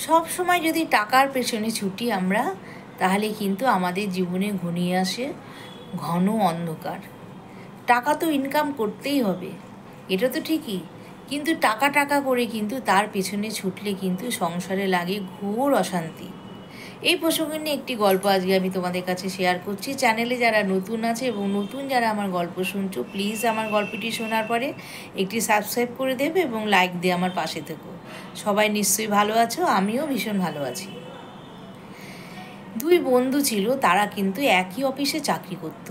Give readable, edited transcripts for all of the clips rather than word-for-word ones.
সব সময় যদি টাকার পেছনে ছুটি আমরা, তাহলে কিন্তু আমাদের জীবনে ঘনিয়ে আসে ঘন অন্ধকার। টাকা তো ইনকাম করতেই হবে, এটা তো ঠিকই, কিন্তু টাকা টাকা করে কিন্তু তার পেছনে ছুটলে কিন্তু সংসারে লাগে ঘোর অশান্তি। এই প্রসঙ্গে নিয়ে একটি গল্প আজকে আমি তোমাদের কাছে শেয়ার করছি। চ্যানেলে যারা নতুন আছে এবং নতুন যারা আমার গল্প শুনছো, প্লিজ আমার গল্পটি শোনার পরে একটি সাবস্ক্রাইব করে দেবে এবং লাইক দিয়ে আমার পাশে থেকো। সবাই নিশ্চয়ই ভালো আছো, আমিও ভীষণ ভালো আছি। দুই বন্ধু ছিল, তারা কিন্তু একই অফিসে চাকরি করত।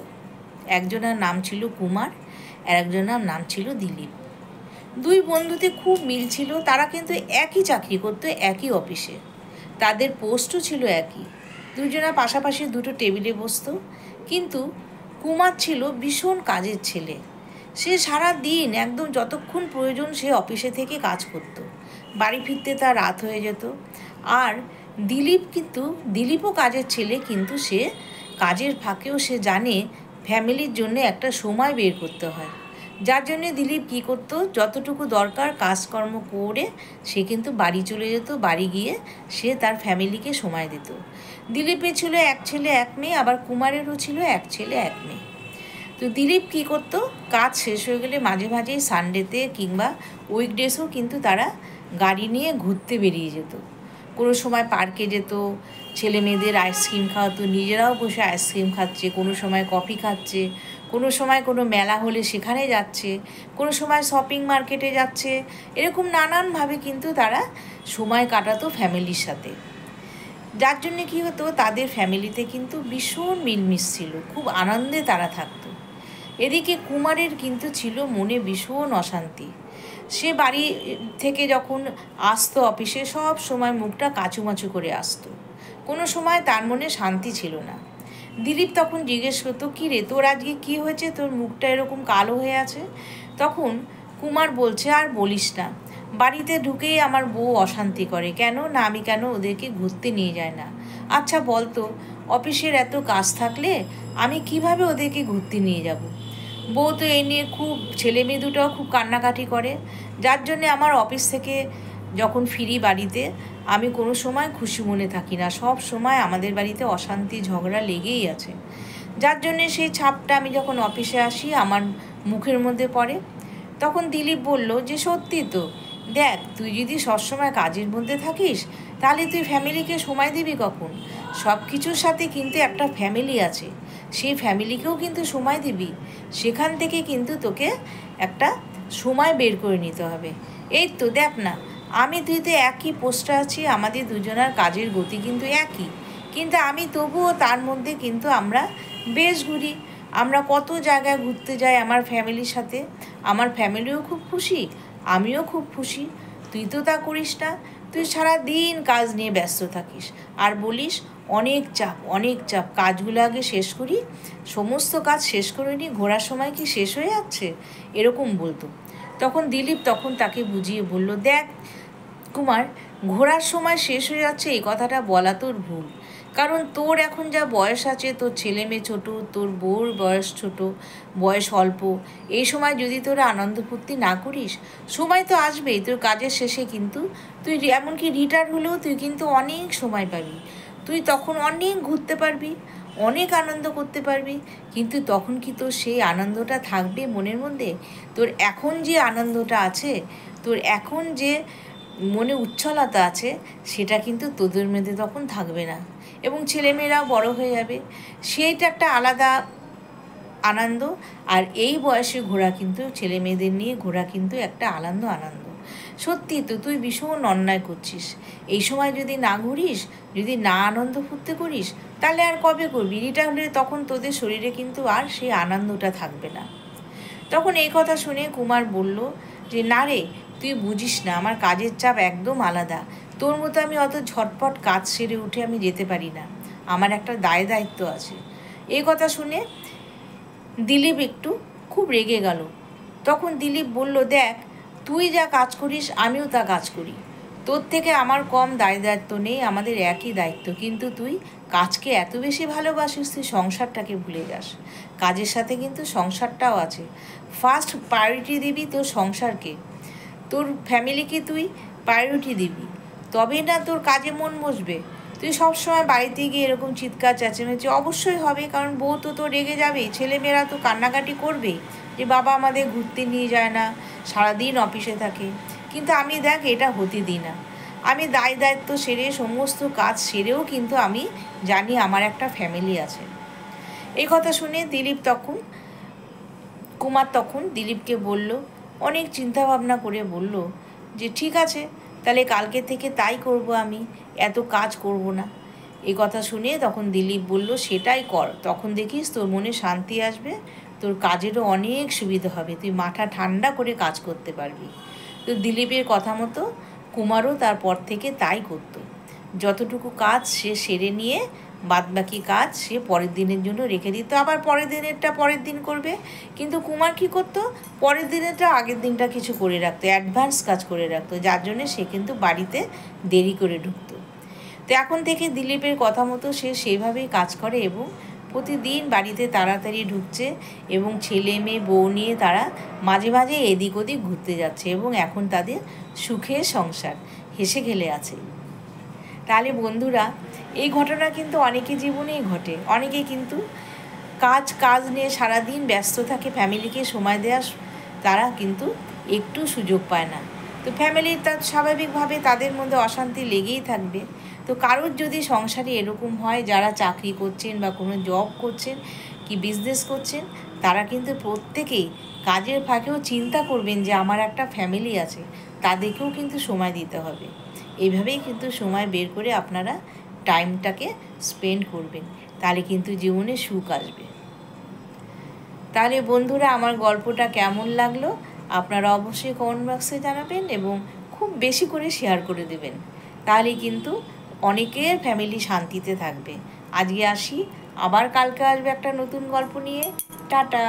একজনের নাম ছিল কুমার আর একজনের নাম ছিল দিলীপ। দুই বন্ধুতে খুব মিল ছিল, তারা কিন্তু একই চাকরি করতো একই অফিসে, তাদের পোস্টও ছিল একই। দুজনা পাশাপাশি দুটো টেবিলে বসতো। কিন্তু কুমার ছিল ভীষণ কাজের ছেলে। সে সারা দিন একদম যতক্ষণ প্রয়োজন সে অফিসে থেকে কাজ করত। বাড়ি ফিরতে তার রাত হয়ে যেত। আর দিলীপও কাজের ছেলে, কিন্তু সে কাজের ফাঁকেও সে জানে ফ্যামিলির জন্য একটা সময় বের করতে হয়। যার জন্যে দিলীপ কী করতো, যতটুকু দরকার কাজকর্ম করে সে কিন্তু বাড়ি চলে যেত। বাড়ি গিয়ে সে তার ফ্যামিলিকে সময় দিত। দিলীপের ছিল এক ছেলে এক মেয়ে, আবার কুমারেরও ছিল এক ছেলে এক মেয়ে। তো দিলীপ কী করতো, কাজ শেষ হয়ে গেলে মাঝে মাঝেই সানডেতে কিংবা উইকডেসও কিন্তু তারা গাড়ি নিয়ে ঘুরতে বেরিয়ে যেত। কোনো সময় পার্কে যেত, ছেলে মেয়েদের আইসক্রিম খাওয়াতো, নিজেরাও বসে আইসক্রিম খাচ্ছে, কোনো সময় কফি খাচ্ছে, কোনো সময় কোনো মেলা হলে সেখানে যাচ্ছে, কোনো সময় শপিং মার্কেটে যাচ্ছে। এরকম নানানভাবে কিন্তু তারা সময় কাটাতো ফ্যামিলির সাথে। যার জন্যে কী হতো, তাদের ফ্যামিলিতে কিন্তু ভীষণ মিলমিশ ছিল, খুব আনন্দে তারা থাকতো। এদিকে কুমারের কিন্তু ছিল মনে ভীষণ অশান্তি। সে বাড়ি থেকে যখন আসতো অফিসে, সব সময় মুখটা কাচুমাচু করে আসতো। কোনো সময় তার মনে শান্তি ছিল না। দিলীপ তখন জিজ্ঞেস করতো, কী রে, তোর আজকে কী হয়েছে, তোর মুখটা এরকম কালো হয়ে আছে? তখন কুমার বলছে, আর বলিস না, বাড়িতে ঢুকেই আমার বউ অশান্তি করে। কেন না, আমি কেন ওদেরকে ঘুরতে নিয়ে যায় না? আচ্ছা বলতো, অফিসের এত কাজ থাকলে আমি কিভাবে ওদেরকে ঘুরতে নিয়ে যাব? বউ তো এই নিয়ে খুব, ছেলে মেয়ে দুটোও খুব কান্নাকাটি করে। যার জন্যে আমার অফিস থেকে যখন ফিরি বাড়িতে, আমি কোনো সময় খুশি মনে থাকি না। সব সময় আমাদের বাড়িতে অশান্তি ঝগড়া লেগেই আছে। যার জন্যে সেই ছাপটা আমি যখন অফিসে আসি আমার মুখের মধ্যে পড়ে। তখন দিলীপ বলল যে, সত্যি তো, দেখ, তুই যদি সবসময় কাজের মধ্যে থাকিস, তাহলে তুই ফ্যামিলিকে সময় দিবি কখন? সব কিছুর সাথে কিন্তু একটা ফ্যামিলি আছে, সেই ফ্যামিলিকেও কিন্তু সময় দিবি। সেখান থেকে কিন্তু তোকে একটা সময় বের করে নিতে হবে। এই তো দেখ না, আমি তুই তো একই পোস্টে আছি, আমাদের দুজনের কাজের গতি কিন্তু একই, কিন্তু আমি তবুও তার মধ্যে কিন্তু আমরা বেশ ঘুরি। আমরা কত জায়গায় ঘুরতে যাই আমার ফ্যামিলির সাথে, আমার ফ্যামিলিও খুব খুশি, আমিও খুব খুশি। তুই তো তা করিস না, তুই সারা দিন কাজ নিয়ে ব্যস্ত থাকিস আর বলিস অনেক চাপ অনেক চাপ, কাজগুলো আগে শেষ করি, সমস্ত কাজ শেষ করে নিই, ঘোরার সময় কি শেষ হয়ে যাচ্ছে, এরকম বলতো। তখন দিলীপ তাকে বুঝিয়ে বলল, দেখ কুমার, ঘোরার সময় শেষ হয়ে যাচ্ছে এই কথাটা বলা তোর ভুল। কারণ তোর এখন যা বয়স আছে, তোর ছেলে মেয়ে ছোটো, তোর বউর বয়স ছোট, বয়স অল্প, এই সময় যদি তোরা আনন্দ ফুর্তি না করিস, সময় তো আসবেই তোর কাজের শেষে, কিন্তু তুই এমনকি রিটায়ার হলেও তুই কিন্তু অনেক সময় পাবি। তুই তখন অনেক ঘুরতে পারবি, অনেক আনন্দ করতে পারবি, কিন্তু তখন কি তোর সেই আনন্দটা থাকবে মনের মধ্যে? তোর এখন যে আনন্দটা আছে, তোর এখন যে মনে উচ্ছলতা আছে, সেটা কিন্তু তোদের মধ্যে তখন থাকবে না, এবং ছেলেমেয়েরাও বড় হয়ে যাবে। সেইটা একটা আলাদা আনন্দ। আর এই বয়সে ঘোরা কিন্তু, ছেলে মেয়েদের নিয়ে ঘোরা কিন্তু একটা আনন্দ। সত্যি তো, তুই ভীষণ অন্যায় করছিস। এই সময় যদি না ঘুরিস, যদি না আনন্দ ফুর্তি করিস, তাহলে আর কবে করবি? রিটায়ার হলে তখন তোদের শরীরে কিন্তু আর সেই আনন্দটা থাকবে না। তখন এই কথা শুনে কুমার বলল যে, না রে, তুই বুঝিস না, আমার কাজের চাপ একদম আলাদা। তোর মতো আমি অত ঝটপট কাজ সেরে উঠে আমি যেতে পারি না, আমার একটা দায়িত্ব আছে। এই কথা শুনে দিলীপ একটু খুব রেগে গেল। তখন দিলীপ বলল, দেখ, তুই যা কাজ করিস আমিও তা কাজ করি, তোর থেকে আমার কম দায়িত্ব নেই, আমাদের একই দায়িত্ব, কিন্তু তুই কাজকে এত বেশি ভালোবাসিস, তুই সংসারটাকে ভুলে যাস। কাজের সাথে কিন্তু সংসারটাও আছে। ফার্স্ট প্রায়োরিটি দিবি তোর সংসারকে, তোর ফ্যামিলিকে তুই প্রায়োরিটি দিবি। তবেই না তোর কাজে মন বসবে। তুই সবসময় বাড়িতে গিয়ে এরকম চিৎকার চেঁচামেচি অবশ্যই হবে, কারণ বউ তো তোর রেগে যাবেই, ছেলেমেয়েরা তো কান্নাকাটি করবেই যে বাবা আমাদের ঘুরতে নিয়ে যায় না, সারাদিন অফিসে থাকে। কিন্তু আমি দেখ এটা হতে দিই না। আমি দায়িত্ব সেরে সমস্ত কাজ সেরেও কিন্তু আমি জানি আমার একটা ফ্যামিলি আছে। এই কথা শুনে কুমার তখন দিলীপকে বলল, অনেক চিন্তা ভাবনা করে বলল যে ঠিক আছে, তাহলে কালকে থেকে তাই করব, আমি এত কাজ করব না। এই কথা শুনে তখন দিলীপ বলল, সেটাই কর, তখন দেখিস তোর মনে শান্তি আসবে, তোর কাজেরও অনেক সুবিধা হবে, তুই মাথা ঠান্ডা করে কাজ করতে পারবি। তো দিলীপের কথা মতো কুমারও তারপর থেকে তাই করত। যতটুকু কাজ সে সেরে নিয়ে বাদবাকি কাজ সে পরের দিনের জন্য রেখে দিত, আবার পরের দিনেরটা পরের দিন করবে। কিন্তু কুমার কী করতো, পরের দিনেরটা আগের দিনটা কিছু করে রাখতো, অ্যাডভান্স কাজ করে রাখতো, যার জন্যে সে কিন্তু বাড়িতে দেরি করে ঢুকতো। তো এখন থেকে দিলীপের কথা মতো সে সেইভাবেই কাজ করে এবং প্রতিদিন বাড়িতে তাড়াতাড়ি ঢুকছে এবং ছেলে মেয়ে বউ নিয়ে তারা মাঝে মাঝে এদিক ওদিক ঘুরতে যাচ্ছে এবং এখন তাদের সুখের সংসার হেসে খেলে আছে। তাহলে বন্ধুরা, এই ঘটনা কিন্তু অনেকের জীবনেই ঘটে। অনেকে কিন্তু কাজ নিয়ে সারাদিন ব্যস্ত থাকে, ফ্যামিলিকে সময় দেওয়ার তারা কিন্তু একটু সুযোগ পায় না। তো ফ্যামিলির তার স্বাভাবিকভাবে তাদের মধ্যে অশান্তি লেগেই থাকবে। তো কারোর যদি সংসারে এরকম হয়, যারা চাকরি করছেন বা কোনো জব করছেন কি বিজনেস করছেন, তারা কিন্তু প্রত্যেকেই কাজের ফাঁকেও চিন্তা করবেন যে আমার একটা ফ্যামিলি আছে, তাদেরকেও কিন্তু সময় দিতে হবে। এইভাবেই কিন্তু সময় বের করে আপনারা টাইমটাকে স্পেন্ড করবেন, তাহলে কিন্তু জীবনে সুখ আসবে। তাহলে বন্ধুরা, আমার গল্পটা কেমন লাগলো আপনারা অবশ্যই কমেন্ট বক্সে জানাবেন এবং খুব বেশি করে শেয়ার করে দেবেন, তাহলে কিন্তু অনেকের ফ্যামিলি শান্তিতে থাকবে। আজকে আসি, আবার কালকে আসবে একটা নতুন গল্প নিয়ে। টাটা।